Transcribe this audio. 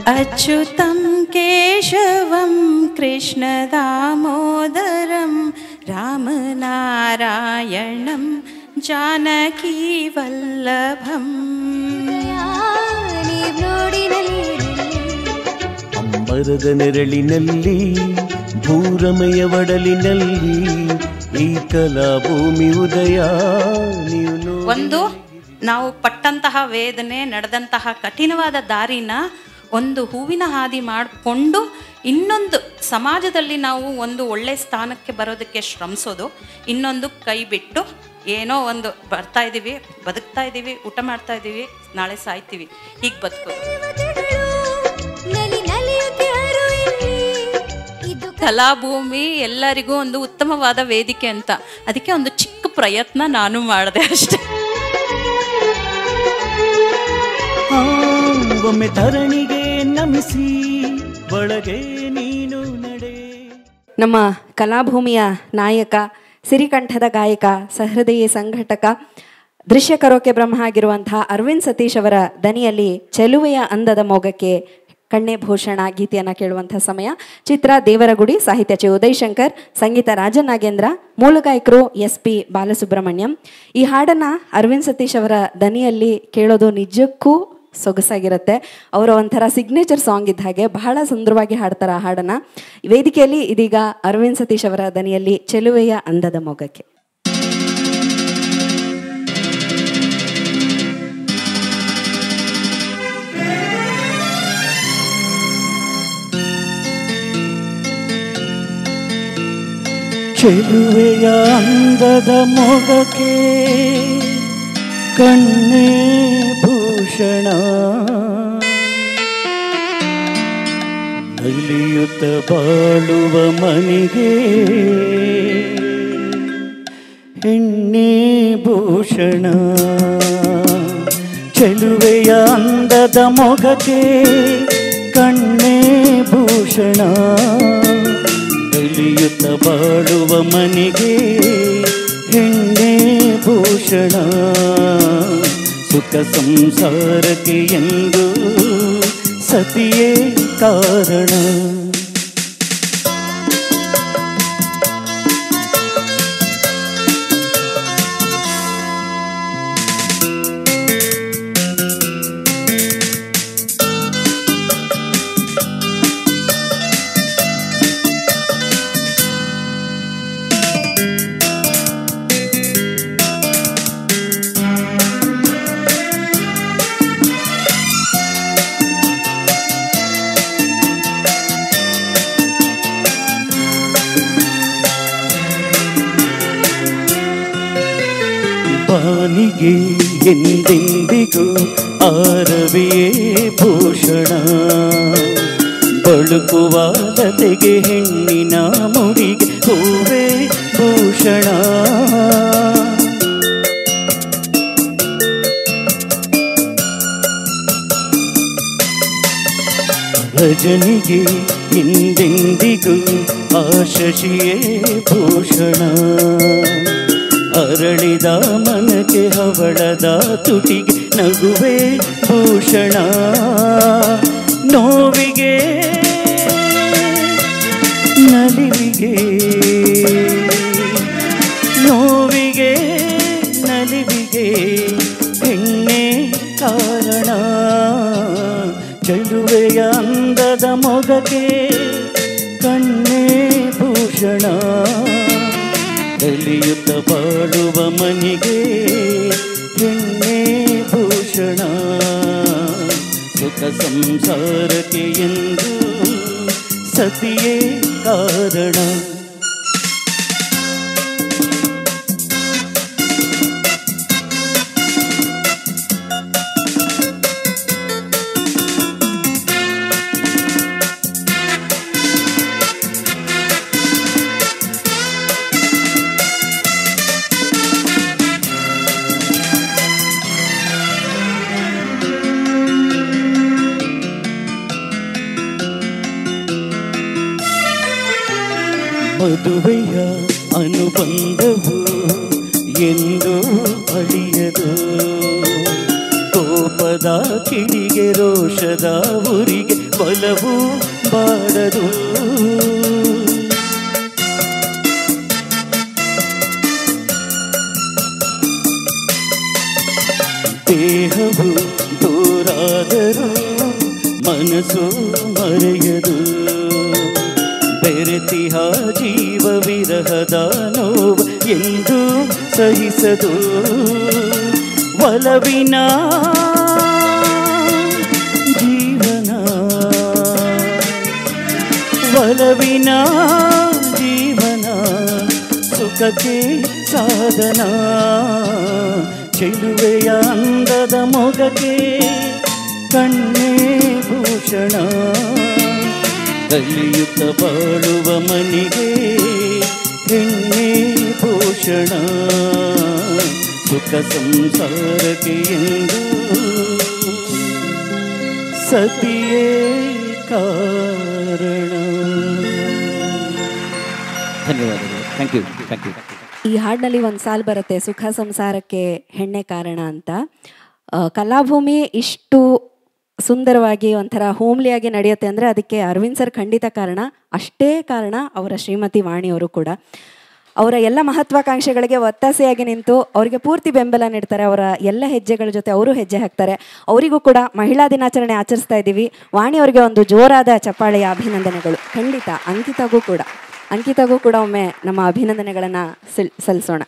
अच्युतं केशवं कृष्णदामोदरं रामनारायणं जानकीवल्लभम् ಅಂಬರದ ನೆರಳಿನಲ್ಲಿ ಭೂರಮೆಯ ಒಡಲಿನಲ್ಲಿ ಈ ಕಲಾಭೂಮಿ ಉದಯ. ಒಂದು ನಾವು ಪಟ್ಟಂತಹ ವೇದನೆ, ನಡೆದಂತಹ ಕಠಿಣವಾದ ದಾರಿನ ಒಂದು ಹೂವಿನ ಹಾದಿ ಮಾಡಿಕೊಂಡು ಇನ್ನೊಂದು ಸಮಾಜದಲ್ಲಿ ನಾವು ಒಂದು ಒಳ್ಳೆ ಸ್ಥಾನಕ್ಕೆ ಬರೋದಕ್ಕೆ ಶ್ರಮಿಸೋದು, ಇನ್ನೊಂದು ಕೈ ಬಿಟ್ಟು ಏನೋ ಒಂದು ಬರ್ತಾ ಇದ್ದೀವಿ, ಬದುಕ್ತಾ ಇದ್ದೀವಿ, ಊಟ ಮಾಡ್ತಾ ಇದ್ದೀವಿ, ನಾಳೆ ಸಾಯ್ತೀವಿ, ಹೀಗೆ ಬದುಕೋದು. ಕಲಾಭೂಮಿ ಎಲ್ಲರಿಗೂ ಒಂದು ಉತ್ತಮವಾದ ವೇದಿಕೆ ಅಂತ, ಅದಕ್ಕೆ ಒಂದು ಚಿಕ್ಕ ಪ್ರಯತ್ನ ನಾನು ಮಾಡಿದೆ ಅಷ್ಟೇ. ಒಮ್ಮೆ ಧರಣಿಗೆ ನಮಿಸಿ ಒಳಗೆ ನೀನು ನಡೆ. ನಮ್ಮ ಕಲಾಭೂಮಿಯ ನಾಯಕ, ಸಿರಿಕಂಠದ ಗಾಯಕ, ಸಹೃದಯಿ ಸಂಘಟಕ, ದೃಶ್ಯ ಕರೋಕೆ ಬ್ರಹ್ಮ ಆಗಿರುವಂತಹ ಅರವಿಂದ್ ಸತೀಶ್ ಅವರ ದನಿಯಲ್ಲಿ ಚೆಲುವೆಯ ಅಂದದ ಮೊಗಕ್ಕೆ ಕಣ್ಣೆ ಭೂಷಣ ಗೀತೆಯನ್ನು ಕೇಳುವಂತಹ ಸಮಯ. ಚಿತ್ರ ದೇವರಗುಡಿ, ಸಾಹಿತ್ಯ ಚಿ ಉದಯ್ ಶಂಕರ್, ಸಂಗೀತ ರಾಜನಾಗೇಂದ್ರ, ಮೂಲ ಗಾಯಕರು SP ಬಾಲಸುಬ್ರಹ್ಮಣ್ಯಂ. ಈ ಹಾಡನ್ನು ಅರವಿಂದ್ ಸತೀಶ್ ಅವರ ದನಿಯಲ್ಲಿ ಕೇಳೋದು ನಿಜಕ್ಕೂ ಸೊಗಸಾಗಿರುತ್ತೆ. ಅವರ ಒಂಥರ ಸಿಗ್ನೇಚರ್ ಸಾಂಗ್ ಇದ್ದ ಹಾಗೆ ಬಹಳ ಸುಂದರವಾಗಿ ಹಾಡ್ತಾರೆ ಆ ಹಾಡನ್ನು. ವೇದಿಕೆಯಲ್ಲಿ ಇದೀಗ ಅರವಿಂದ್ ಸತೀಶ್ ಅವರ ದನಿಯಲ್ಲಿ ಚೆಲುವೆಯ ಅಂದದ ಮೊಗಕ್ಕೆ. ಚೆಲುವೆಯ ಅಂದದ ಮೊಗಕ್ಕೆ ಕಣ್ಣೇ ಭೂಷಣ, ನಲಿಯುತ್ತ ಬಾಳುವ ಮನೆಗೆ ಹೆಣ್ಣೆ ಭೂಷಣ. ಚೆಲುವೆಯ ಅಂದದ ಮೊಗಕ್ಕೆ ಕಣ್ಣೇ ಭೂಷಣ, ನಲಿಯುತ್ತ ಬಾಳುವ ಮನೆಗೆ ಹೆಣ್ಣೆ ಭೂಷಣ. ಸುಖ ಸಂಸಾರಕ್ಕೆ ಎಂದು ಸತಿಯೇ ಕಾರಣ. ಬಾನಿಗೆ ಎಂದೆಂದಿಗೂ ಆರವಿಯೇ ಭೂಷಣ, ಬಳುಕುವ ಲತೆಗೆ ಹೆಣ್ಣಿನ ಮುಡಿಗೆ ಹೂವೇ ಭೂಷಣ. ರಜನಿಗೆ ಎಂದೆಂದಿಗೂ ಆ ಶಶಿಯೇ ಭೂಷಣ, ಅರಳಿದ ಮನಕ್ಕೆ ಹವಳದ ತುಟಿಗೆ ನಗುವೆ ಭೂಷಣ. ನೋವಿಗೆ ನಲಿವಿಗೆ, ನೋವಿಗೆ ನಲಿವಿಗೆ ಹೆಣ್ಣೆ ಕಾರಣ. ಚೆಲುವೆಯ ಅಂದದ ಮೊಗಕ್ಕೆ ಕಣ್ಣೇ ಭೂಷಣ, ಕಲಿಯುತ್ತ ಬಾಳುವ ಮನೆಗೆ ಹೆಣ್ಣೆ ಭೂಷಣ. ಸುಖ ಸಂಸಾರಕ್ಕೆ ಎಂದು ಸತಿಯೇ ಕಾರಣ. ಮದುವೆಯ ಅನುಬಂಧವು ಎಂದು ಅಳಿಯದು, ಕೋಪದ ಕಿಡಿಗೆ ರೋಷದ ಉರಿಗೆ ಒಲವು ಬಾಡದು. ದೇಹವು ದೂರಾದರೂ ಮನಸ್ಸು ಮರೆಯದು. ಬೆರೆತಿಹ ಜೀವ ವಿರಹದ ನೋವು ಎಂದು ಸಹಿಸದು. ಒಲವಿನ ಜೀವನ ಒಲವಿನ ಜೀವನ ಸುಖಕ್ಕೆ ಸಾಧನ. ಚೆಲುವೆಯ ಅಂದದ ಮೊಗಕ್ಕೆ ಕಣ್ಣೇ ಭೂಷಣ. ಕಲಿಯುತ್ತ ಬಾಳುವ ಮನೆಗೆ ಹೆಣ್ಣೆ ಭೂಷಣ. ಸುಖ ಸಂಸಾರಕ್ಕೆ ಎಂದು ಸತಿಯೇ ಕಾರಣ. ಧನ್ಯವಾದಗಳು. Thank you. ಈ ಹಾಡಿನಲ್ಲಿ ಒಂದು ಸಾಲು ಬರುತ್ತೆ, ಸುಖ ಸಂಸಾರಕ್ಕೆ ಹೆಣ್ಣೆ ಕಾರಣ ಅಂತ. ಕಲಾಭೂಮಿ ಇಷ್ಟು ಸುಂದರವಾಗಿ ಒಂಥರ ಹೋಮ್ಲಿಯಾಗಿ ನಡೆಯುತ್ತೆ ಅಂದರೆ ಅದಕ್ಕೆ ಅರವಿಂದ್ ಸರ್ ಖಂಡಿತ ಕಾರಣ. ಅಷ್ಟೇ ಕಾರಣ ಅವರ ಶ್ರೀಮತಿ ವಾಣಿಯವರು ಕೂಡ. ಅವರ ಎಲ್ಲ ಮಹತ್ವಾಕಾಂಕ್ಷೆಗಳಿಗೆ ಒತ್ತಾಸೆಯಾಗಿ ನಿಂತು ಅವರಿಗೆ ಪೂರ್ತಿ ಬೆಂಬಲ ನೀಡ್ತಾರೆ. ಅವರ ಎಲ್ಲ ಹೆಜ್ಜೆಗಳ ಜೊತೆ ಅವರು ಹೆಜ್ಜೆ ಹಾಕ್ತಾರೆ. ಅವರಿಗೂ ಕೂಡ ಮಹಿಳಾ ದಿನಾಚರಣೆ ಆಚರಿಸ್ತಾ ಇದ್ದೀವಿ. ವಾಣಿಯವರಿಗೆ ಒಂದು ಜೋರಾದ ಚಪ್ಪಾಳೆಯ ಅಭಿನಂದನೆಗಳು. ಖಂಡಿತ ಅಂಕಿತಾಗೂ ಕೂಡ ಒಮ್ಮೆ ನಮ್ಮ ಅಭಿನಂದನೆಗಳನ್ನು ಸಲ್ಲಿಸೋಣ.